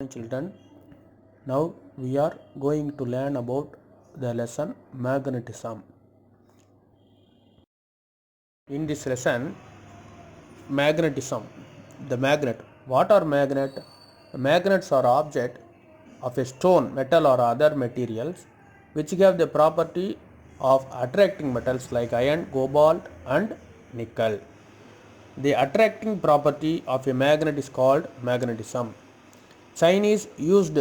afternoon, children. Now we are going to learn about the lesson magnetism. In this lesson, magnetism, the magnet. What are magnet? Magnets are objects of a stone, metal or other materials which have the property of attracting metals like iron, cobalt and nickel. The attracting property of a magnet is called magnetism. Chinese used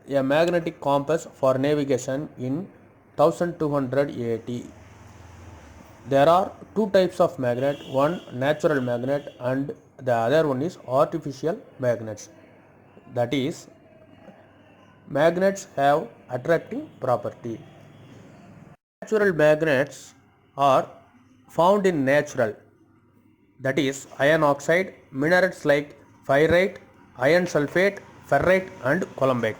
a magnetic compass for navigation in 1200 AD. There are two types of magnet, one natural magnet and the other one is artificial magnets. That is, magnets have attracting property. Natural magnets are found in natural, that is iron oxide, minerals like pyrite, iron sulfate, ferrite and columbite.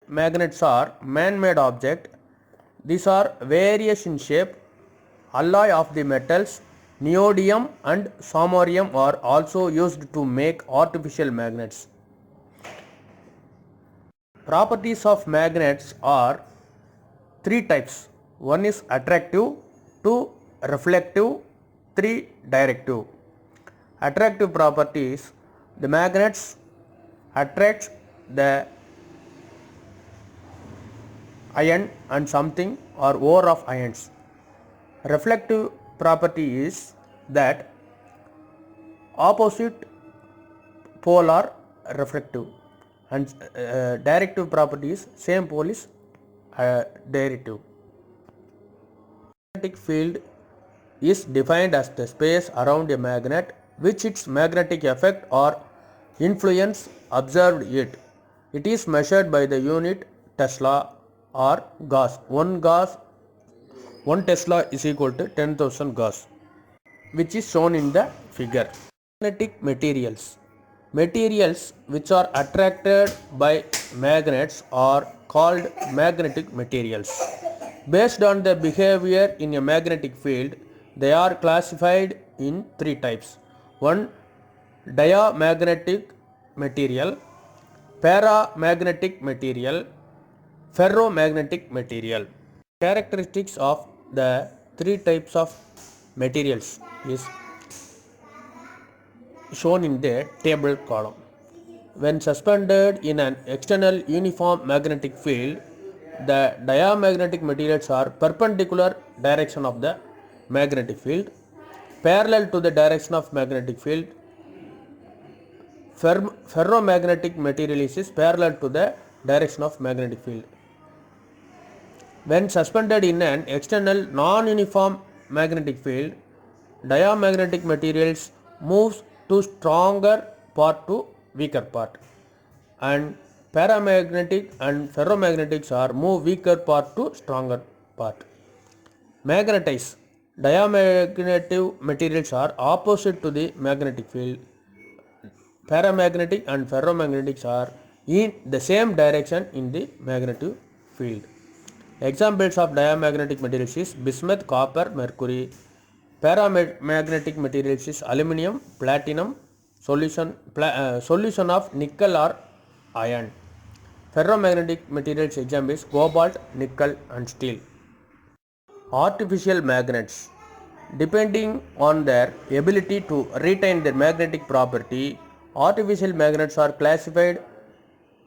Magnets are man-made objects. These are various in shape. Alloy of the metals neodymium and samarium are also used to make artificial magnets. Properties of magnets are three types. One is attractive, two reflective, three directive. Attractive properties: the magnets attract the iron and something or ore of ions. Reflective property is that opposite pole are reflective, and directive property is same pole is directive. Magnetic field is defined as the space around a magnet which its magnetic effect or influence observed it. It is measured by the unit Tesla or Gauss. One Tesla is equal to 10,000 Gauss, which is shown in the figure. Magnetic materials. Materials which are attracted by magnets are called magnetic materials. Based on the behavior in a magnetic field, they are classified in three types. One, diamagnetic material, paramagnetic material, ferromagnetic material. Characteristics of the three types of materials is shown in the table column. When suspended in an external uniform magnetic field, the diamagnetic materials are perpendicular direction of the magnetic field, parallel to the direction of magnetic field. Ferromagnetic material is parallel to the direction of magnetic field. When suspended in an external non-uniform magnetic field, diamagnetic materials moves to stronger part to weaker part, and paramagnetic and ferromagnetics are move weaker part to stronger part. Magnetize. Diamagnetic materials are opposite to the magnetic field. Paramagnetic and ferromagnetics are in the same direction in the magnetic field. Examples of diamagnetic materials is bismuth, copper, mercury. Paramagnetic materials is aluminum, platinum, solution of nickel or iron. Ferromagnetic materials example is cobalt, nickel and steel. Artificial magnets. Depending on their ability to retain their magnetic property, artificial magnets are classified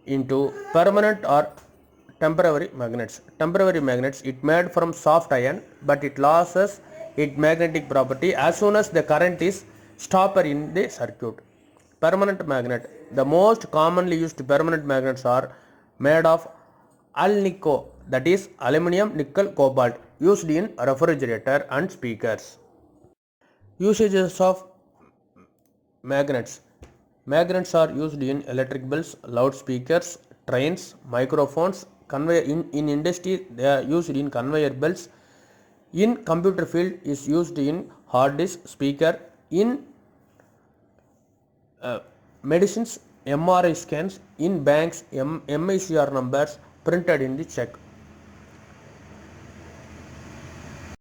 into permanent or temporary magnets. Temporary magnets, it made from soft iron, but it loses its magnetic property as soon as the current is stopped in the circuit. Permanent magnet. The most commonly used permanent magnets are made of alnico, that is aluminum, nickel, cobalt, used in refrigerator and speakers. Usages of magnets. Magnets are used in electric bulbs, loudspeakers, trains, microphones, conveyor. In industry, they are used in conveyor belts. In computer field, is used in hard disk, speaker. In medicines, MRI scans. In banks, MICR numbers printed in the check.